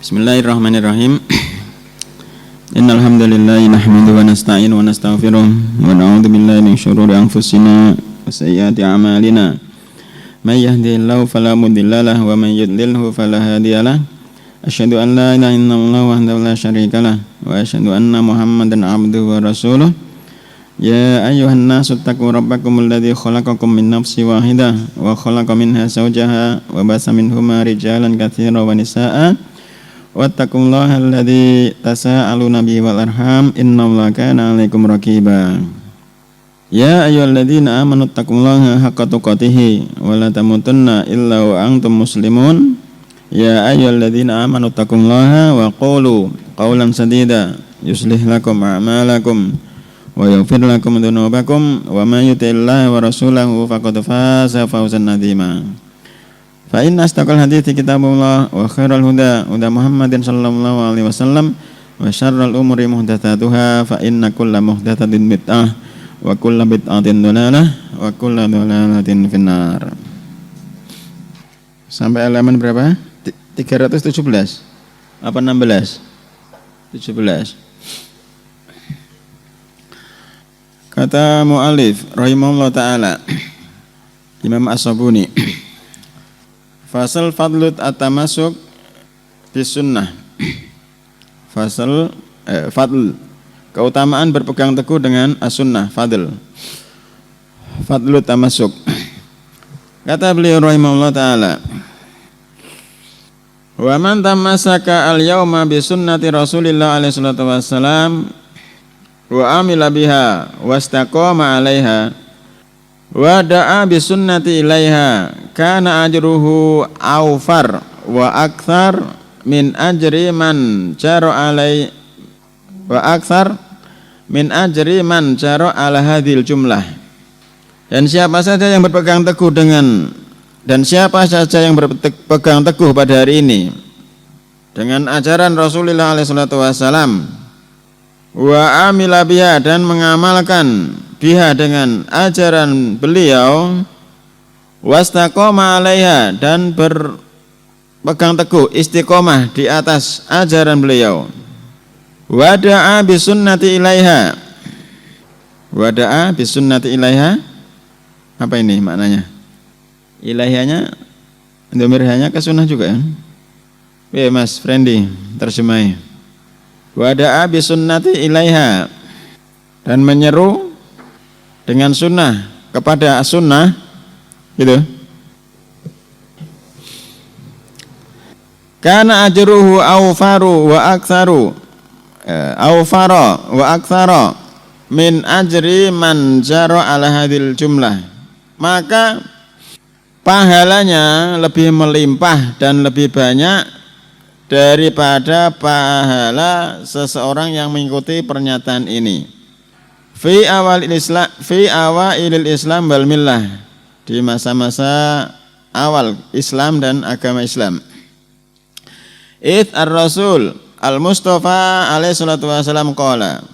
Bismillahirrahmanirrahim. Innal hamdalillah nahmaduhu wa nasta'inuhu wa nastaghfiruh wa na'udzu billahi min shururi anfusina wa sayyiati a'malina. May yahdihillahu fala mudilla lahu wa may yudlilhu fala hadiyalah. Asyhadu an la ilaha illallah wahdahu la syarikalah wa asyhadu anna Muhammadan abduhu wa rasuluh. Ya ayyuhan nasu taqu rabbakumul ladzi khalaqakum min nafsin wahidah wa khalaqa minha zawjaha wa basa minhuma rijalan katsiran wa nisaa'a wattaqullaha alladzi tasaaluna bihi wal arham innallaha kana 'alaikum raqiba. Ya ayyuhalladzina amanu taqullaha haqqa tuqatih wa la tamutunna illa wa antum muslimun. Ya ayyuhalladzina amanu taqullaha wa qulu qawlan sadida yuslih lakum a'malakum wa yaghfir lakum dzunubakum wa may yuti'illaha wa rasulahu faqad faza fawzan 'azima. Fa inna astaqal hadithi kitabullah wa khairal huda Muhammadin sallallahu alaihi wasallam wa syarrul umuri muhdatsatuha fa inna kulla muhdatsatin bid'ah wa kulla bid'atin dhalalah wa kulla dhalalatin finnar. Sampai halaman berapa? 317 apa 16? 17. Kata mu'alif rahimahullah ta'ala Imam As-Sabuni, fasal fadlut at-tamasuk bis sunnah. Fadl keutamaan berpegang teguh dengan as-sunnah. Fadlut tamasuk. Kata beliau rahimahullah ta'ala, wa man tamasaka al-yawma bi sunnati Rasulillah alaihi salatu wassalam wa amila biha wastaqama 'alaiha wa da'a bi sunnati ilaiha kana ajruhu awfar wa akthar min ajri man jara 'alai wa akthar min ajri man jara 'ala hadhil jumlah. Dan siapa saja yang berpegang teguh pada hari ini dengan ajaran Rasulullah alaihi salatu wasallam wa amila biha dan mengamalkan biha dengan ajaran beliau wastaqama 'alaiha dan berpegang teguh istiqomah di atas ajaran beliau wada'a bisunnati ilaiha. Wada'a bisunnati ilaiha apa ini maknanya? Ilaihanya domirhanya ke sunnah juga ya? Ya Mas Frendi terjemahi. Wada'a bisunnati ilaiha dan menyeru dengan sunnah kepada sunnah gitu. Kana ajruhu awfaru wa aktsaru awfara wa aktsara min ajri man jara ala hadil jumlah. Maka pahalanya lebih melimpah dan lebih banyak daripada pahala seseorang yang mengikuti pernyataan ini. Fi awailil Islam wal millah, di masa-masa awal Islam dan agama Islam. Id ar-Rasul al-Mustafa alaihi salatu wasallam qala,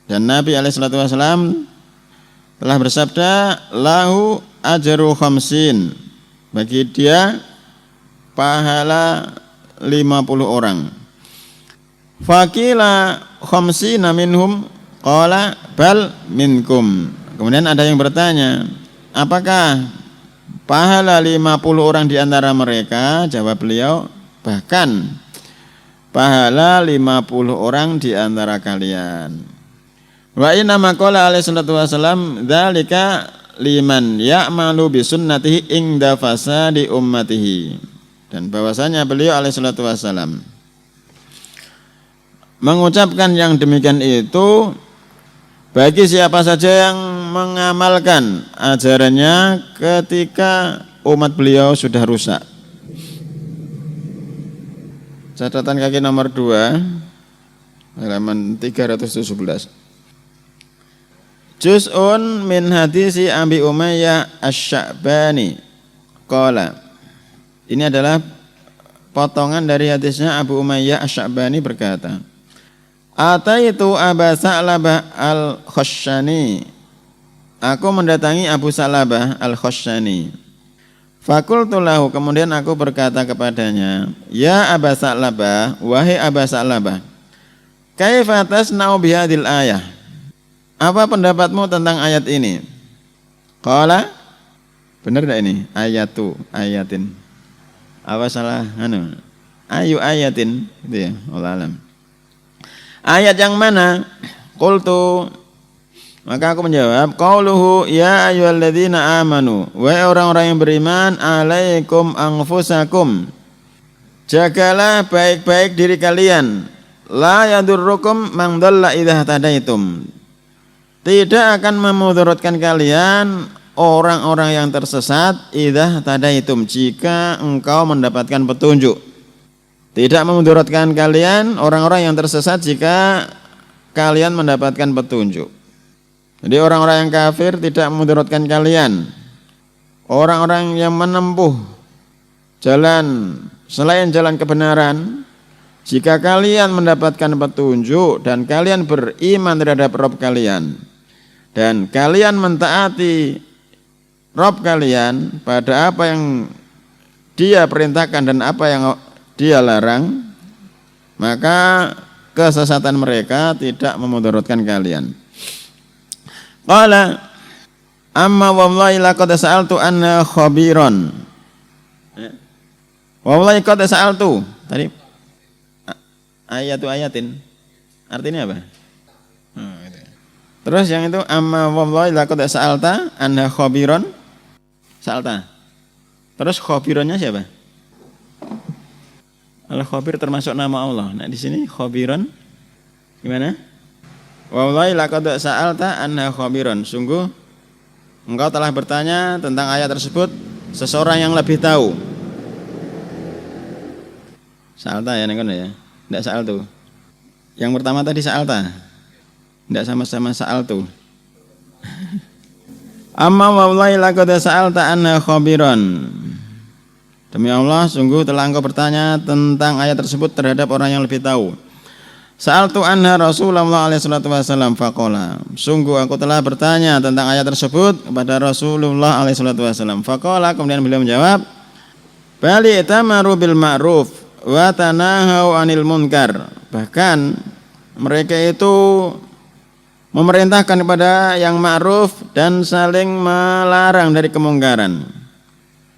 dan Nabi alaihi salatu wasallam telah bersabda, lahu ajru khamsin, bagi dia pahala 50 orang. Faqila khamsina minhum qala bal minkum. Kemudian ada yang bertanya, apakah pahala 50 orang di antara mereka? Jawab beliau, bahkan pahala 50 orang di antara kalian. Wa inna ma qala alaihi salatu wasallam dzalika liman ya'malu bi sunnatihi inda fasadi ummatihi. Dan bahwasanya beliau alaihi salatu wasallam mengucapkan yang demikian itu bagi siapa saja yang mengamalkan ajarannya ketika umat beliau sudah rusak. Catatan kaki nomor 2 halaman 317. Juz'un min hadisi Abi Umayyah Asy-Sya'bani qala. Ini adalah potongan dari hadisnya Abu Umayyah Asy-Sya'bani berkata, Ataitu Aba Sa'labah Al-Khashani. Aku mendatangi Abu Sa'labah Al-Khashani. Fakultu lahu, kemudian aku berkata kepadanya, ya Aba Sa'labah, wahai Aba Sa'labah, kaifa tasna'u bihadil ayah? Apa pendapatmu tentang ayat ini? Qala, benar enggak ini? Ayatin. Apa salah? Ayu ayatin, gitu ya, wallahu alam. Ayat yang mana? Qultu, maka aku menjawab, qauluhu ya ayyuhalladzina amanu, wahai orang-orang yang beriman, alaikum anfusakum, jagalah baik-baik diri kalian, la yadurrukum man dhalla idza tadaitum, tidak akan memudaratkan kalian orang-orang yang tersesat idza tadaitum, jika engkau mendapatkan petunjuk. Tidak memudaratkan kalian orang-orang yang tersesat jika kalian mendapatkan petunjuk. Jadi orang-orang yang kafir tidak memudaratkan kalian. Orang-orang yang menempuh jalan selain jalan kebenaran, jika kalian mendapatkan petunjuk dan kalian beriman terhadap Rabb kalian dan kalian mentaati Rabb kalian pada apa yang Dia perintahkan dan apa yang Dia larang, maka kesesatan mereka tidak memudaratkan kalian. Qala amma wallahi laqad sa'altu anna khabiran. Wallahi qad sa'altu. Tadi ayatin. Artinya apa? Gitu. Terus yang itu amma wallahi laqad sa'alta anna khabiran. Sa'alta. Terus khabirannya siapa? Al-khabir termasuk nama Allah. Nah di sini khabiran gimana? Wallahi laqad sa'alta anna khabiran. Sungguh engkau telah bertanya tentang ayat tersebut seseorang yang lebih tahu. Sa'alta ya nengkon ya. Enggak sa'altu. Yang pertama tadi sa'alta. Enggak sama-sama sa'altu. Amma wallahi laqad sa'alta anna khabiran. Demi Allah, sungguh telah engkau bertanya tentang ayat tersebut terhadap orang yang lebih tahu. Sa'altu anha Rasulullah alaihi salatu wasallam faqala. Sungguh aku telah bertanya tentang ayat tersebut kepada Rasulullah alaihi salatu wasallam. Faqala, kemudian beliau menjawab, bali tamaru bil ma'ruf wa tanahau 'anil munkar. Bahkan mereka itu memerintahkan kepada yang ma'ruf dan saling melarang dari kemungkaran.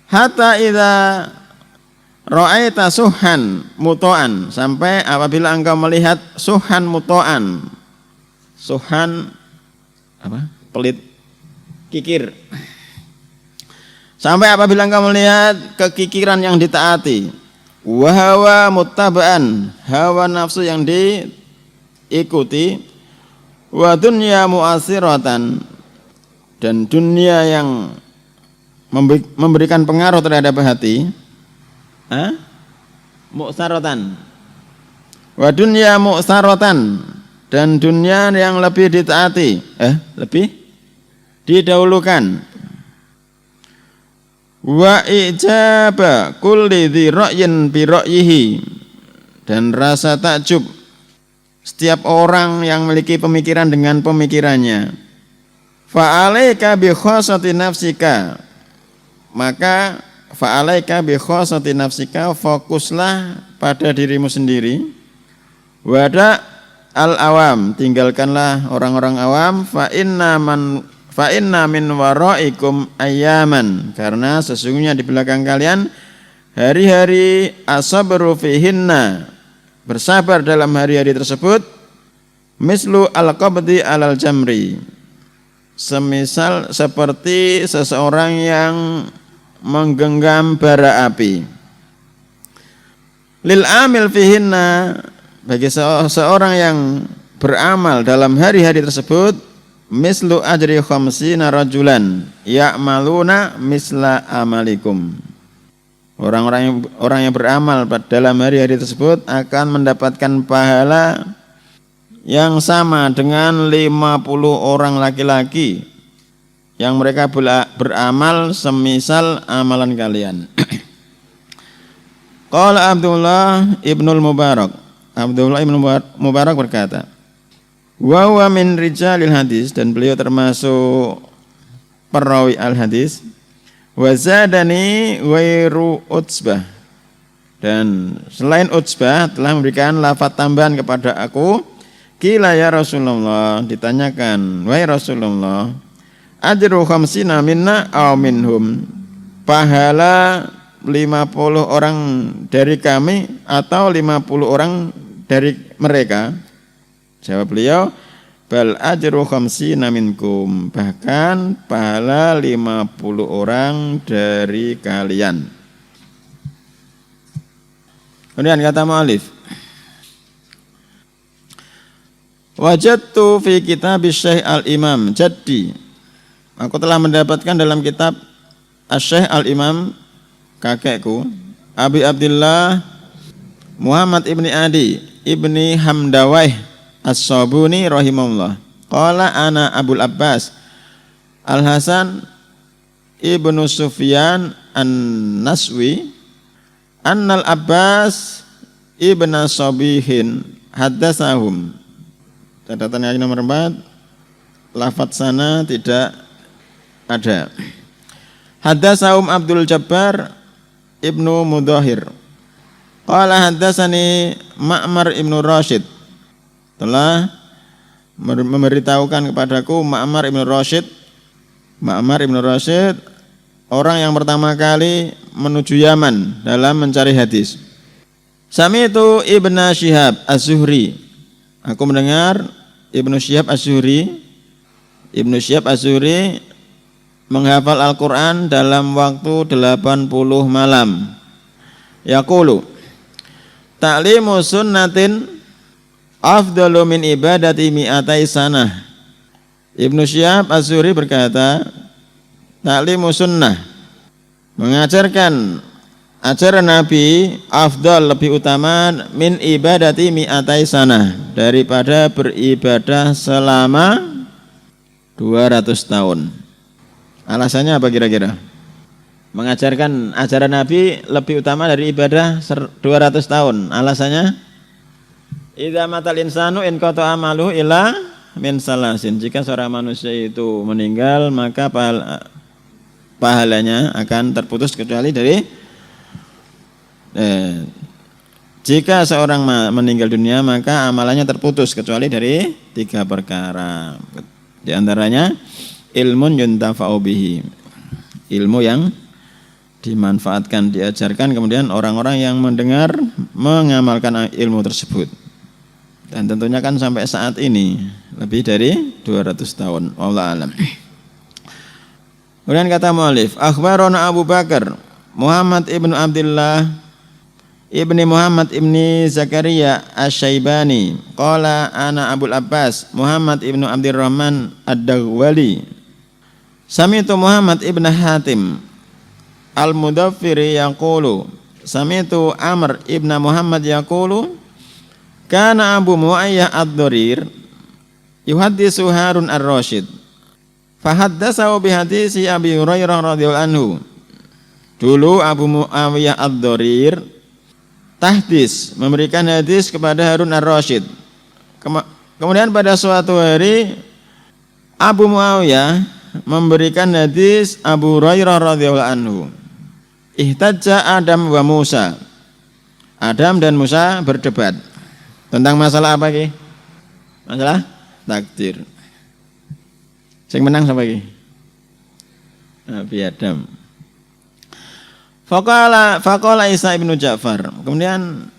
Hatta idza ra'aita suhan muto'an, sampai apabila engkau melihat suhan muto'an. Suhan apa? Pelit, kikir. Sampai apabila engkau melihat kekikiran yang ditaati. Wa hawa muttaba'an, hawa nafsu yang diikuti. Wa dunya mu'asiratan, dan dunia yang memberikan pengaruh terhadap hati. Mu'saratan. Wa dunya mu'saratan, dan dunia yang lebih ditaati, lebih didahulukan. Wa ijaba kulli dzi ra'yin bi ra'yihi, dan rasa takjub setiap orang yang memiliki pemikiran dengan pemikirannya. Fa'alaika bi khassati nafsika, maka fa'alaika bi khassati nafsika, fokuslah pada dirimu sendiri. Wada al-awam, tinggalkanlah orang-orang awam. Fa inna min waraikum ayyaman, karena sesungguhnya di belakang kalian hari-hari asabru fihinna, bersabar dalam hari-hari tersebut, mislu al-qabdi alal jamri, semisal seperti seseorang yang menggenggam bara api. Lil amil fihinna, bagi seorang yang beramal dalam hari-hari tersebut, mislu ajri khamsina rajulan ya'maluna misla amalikum. Orang yang beramal dalam hari-hari tersebut akan mendapatkan pahala yang sama dengan 50 orang laki-laki yang mereka beramal semisal amalan kalian. Qala Abdullah ibnul Mubarak. Abdullah ibnul Mubarak berkata, wa huwa min rijalil hadis, dan beliau termasuk perawi al-hadis. Wa zadani ghairu Utsbah, dan selain Utsbah telah memberikan lafaz tambahan kepada aku. Qila ya Rasulullah, ditanyakan, wahai Rasulullah, ajru khamsina minna aw minhum, pahala 50 orang dari kami atau 50 orang dari mereka? Jawab beliau, bal ajru khamsina minkum, bahkan pahala 50 orang dari kalian. Kemudian kata mu'allif, wajadtu fi kitab Syekh al-Imam Jaddi, aku telah mendapatkan dalam kitab Syekh al-Imam kakekku Abi Abdullah Muhammad ibni Adi ibni Hamdawaih As-Sabuni rahimahullah, qala ana Abul Abbas Al-Hasan ibnu Sufyan An-Naswi annal Abbas ibna Sabihin haddasahum. Catatan yang nomor 4, lafaz sana tidak ada. Haddasahum Abdul Jabbar ibnu Mudahir qala haddasani Ma'mar ibnu Rashid, telah memberitahukan kepadaku Ma'mar ibnu Rashid. Ma'mar ibnu Rashid orang yang pertama kali menuju Yaman dalam mencari hadis. Sami'tu Ibnu Syihab Az-Zuhri, aku mendengar Ibnu Syihab Az-Zuhri. Ibnu Syihab Az-Zuhri menghafal Al-Quran dalam waktu 80 malam. Yaqulu, ta'limu sunnatin afdalu min ibadati mi'atai sanah. Ibnu Syihab Az-Zuhri berkata, ta'limu sunnah, mengajarkan ajaran Nabi, afdal lebih utama, min ibadati mi'atai sanah, daripada beribadah selama 200 tahun. Alasannya apa kira-kira? Mengajarkan ajaran Nabi lebih utama dari ibadah 200 tahun. Alasannya, idza matal insanu in qata amaluhu illa min salasin. Jika seorang manusia itu meninggal, maka pahalanya akan terputus kecuali dari jika seorang meninggal dunia, maka amalannya terputus kecuali dari 3 perkara. Di antaranya ilmun yuntafa'u bihi, ilmu yang dimanfaatkan, diajarkan, kemudian orang-orang yang mendengar mengamalkan ilmu tersebut. Dan tentunya kan sampai saat ini lebih dari 200 tahun. Wallahu a'lam. Kemudian kata mu'allif, akhbarana Abu Bakar Muhammad ibnu Abdullah ibni Muhammad ibni Zakaria Asy-Syaibani qala ana Abul Abbas Muhammad ibnu Abdurrahman Ad-Daghwali sami'tu Muhammad ibn Hatim Al-Mudaffiri yaqulu sami'tu Amr ibn Muhammad yaqulu kana Abu Muayyah Ad-Dharir yuhaddisu Harun Ar-Rasyid fahaddatsahu bihadisi Abi Hurairah radhiyallahu anhu. Dulu Abu Muayyah Ad-Dharir tahdis, memberikan hadis kepada Harun Ar-Rasyid. Kemudian pada suatu hari Abu Muawiyah memberikan hadis Abu Hurairah radhiyallahu anhu. Ihtajja Adam wa Musa. Adam dan Musa berdebat tentang masalah apa ki? Masalah takdir. Sing menang siapa ki? Nabi Adam. Faqala Isa ibnu Ja'far. Kemudian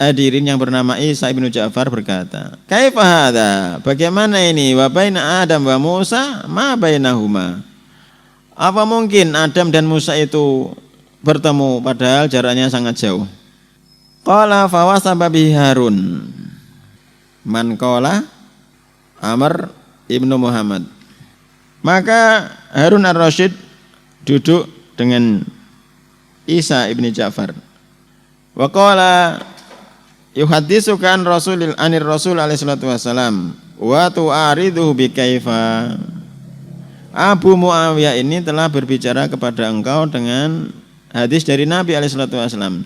hadirin yang bernama Isa ibnu Ja'far berkata, kaifa hadza? Bagaimana ini? Wa baina Adam wa Musa ma bainahuma. Apa mungkin Adam dan Musa itu bertemu padahal jaraknya sangat jauh? Qala fa wasaba bi Harun. Man qala Amr ibnu Muhammad. Maka Harun Ar-Rasyid duduk dengan Isa ibni Ja'far. Wa qala yuhadditsuka an Rasulil anir Rasul alaihi salatu wasalam wa tu'ariduhu bi kaifa. Abu Muawiyah ini telah berbicara kepada engkau dengan hadis dari Nabi alaihi salatu wasalam,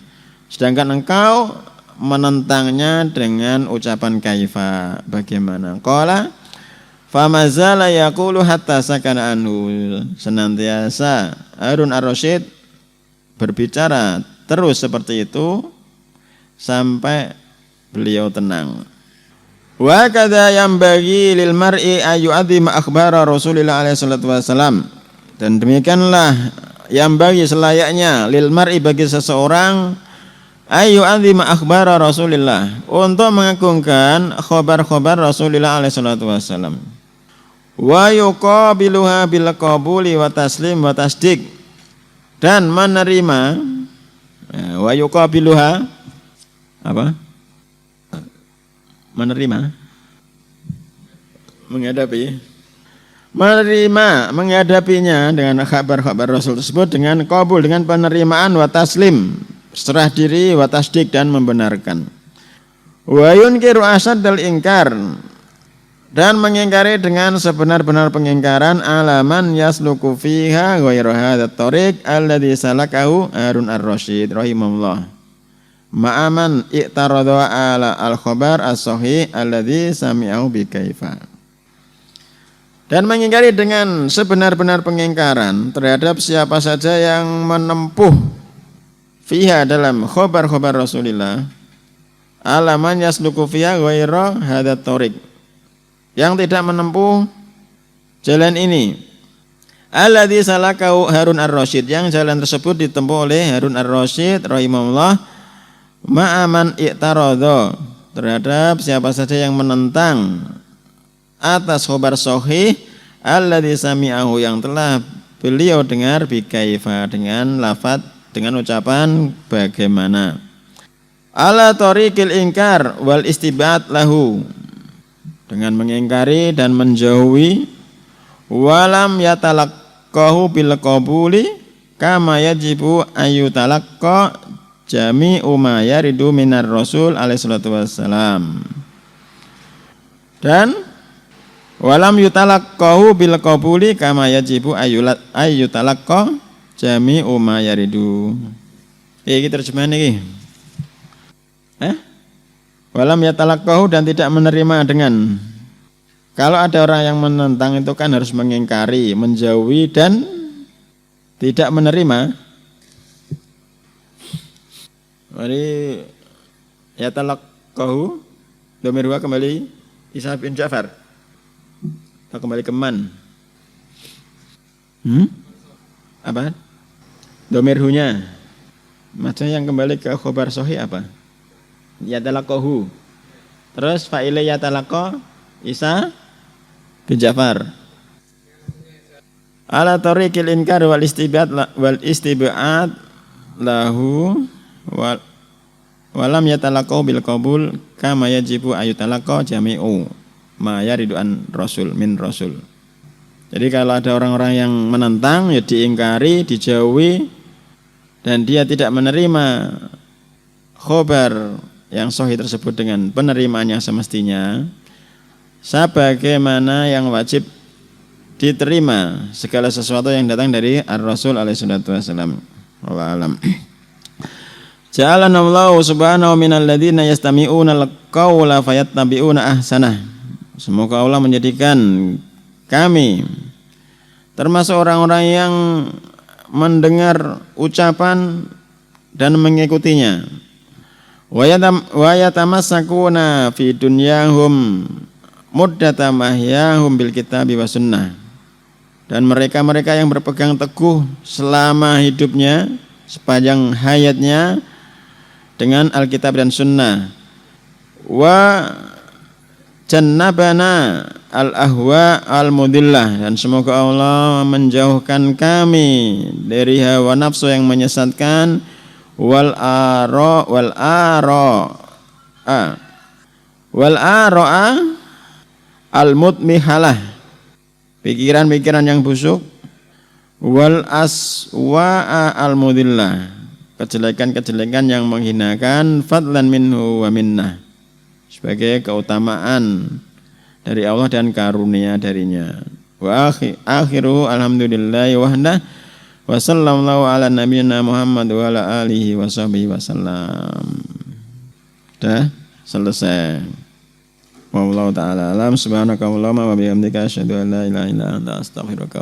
sedangkan engkau menentangnya dengan ucapan kaifa, bagaimana? Qala famazala yaqulu hatta sakana anhu. Senantiasa Harun ar-Rasyid berbicara terus seperti itu sampai beliau tenang. Wa kadza yambagi lil mar'i ayyu'adzima akhbara Rasulillah alaihi salatu wasalam. Dan demikianlah yang bagi selayaknya lil mar'i bagi seseorang ayyu'adzima akhbara Rasulillah, untuk mengagungkan khabar-khabar Rasulillah alaihi salatu wasalam. Wa yuqabiluha bil qabuli wa taslim wa tasdiq, dan menerima wa yuqabiluha apa? Menerima, menghadapinya dengan kabar-kabar Rasul tersebut dengan qabul, dengan penerimaan, wa taslim, serah diri, wa tasdik, dan membenarkan. Wa yunkiru asaddal ingkar, dan mengingkari dengan sebenar-benar pengingkaran alaman yasluku fiha ghairu hadzal thariq alladzi salakahu Harun ar-Rasyid rahimahullah. Ma'aman i'taradha ala al-khabar as-sahih alladzi sami'ahu bi kaifa. Dan mengingkari dengan sebenar-benar pengingkaran terhadap siapa saja yang menempuh fiha dalam khabar-khabar Rasulullah alaman yasluku fiha ghairu hadzal thariq, yang tidak menempuh jalan ini, alladzi salakahu Harun ar-Rasyid, yang jalan tersebut ditempuh oleh Harun ar-Rasyid rahimahullah. Ma'aman i'taradha, terhadap siapa saja yang menentang atas khabar sahih alladzi sami'ahu, yang telah beliau dengar bi kaifa, dengan lafaz, dengan ucapan bagaimana, ala tariqil ingkar wal istibad lahu, dengan mengingkari dan menjauhi, walam yatalaqahu bil qabuli kama yajibu ayyutalaqqa jami'u ma yaridu minar rasul alaihi salatu wassalam. Dan walam yutalaqqahu bil qabuli kama yajibu ayyutalaqqa jami'u ma yaridu. Iki terjemahan iki. Walam yatalaqqahu, dan tidak menerima dengan, kalau ada orang yang menentang itu kan harus mengingkari, menjauhi, dan tidak menerima. Mari yatalaqqahu dhamir wa kembali Isa bin Ja'far atau kembali ke man? Apa? Dhamir hunya. Maksudnya yang kembali ke khabar sahih apa? Yatalaqqahu. Terus fa'ile yatalaqqa Isa bin Ja'far. Ala tariqil inkar wal istibad lahu walam yatalaqahu bil qabul kama yajibu ayutalaqqa jami'u ma yaridu an rasul min rasul. Jadi kalau ada orang-orang yang menentang, ya diingkari, dijauhi, dan dia tidak menerima khabar yang sahih tersebut dengan penerimaan yang semestinya, sebagaimana yang wajib diterima segala sesuatu yang datang dari ar-Rasul alaihi salatu wasallam. Wallahu a'lam. Ja'alana Allahu subhanahu minal ladzina yastami'una al-qaula fayattabi'una ahsanah. Semoga Allah menjadikan kami termasuk orang-orang yang mendengar ucapan dan mengikutinya. Wa yatamassakuna fi dunyahum muddata mahyahum bil kitabi wa sunnah. Dan mereka-mereka yang berpegang teguh selama hidupnya, sepanjang hayatnya, dengan Alkitab dan Sunnah. Wa jannabana al-ahwa al-mudillah, dan semoga Allah menjauhkan kami dari hawa nafsu yang menyesatkan, wal ara'a al-mutmihalah, pikiran-pikiran yang busuk, wal aswa'a al-mudillah, kejelekan-kejelekan yang menghinakan, fadlan minhu wa minnah, sebagai keutamaan dari Allah dan karunia darinya. Wa akhiru alhamdulillahi wahdah wa sallallahu ala nabiyyina Muhammad wa ala alihi wa sahbihi wasallam. Dah selesai. Wallahu ta'ala alam. Subhanakallahumma wa bihamdika asyhadu an la ilaha illa anta astaghfiruka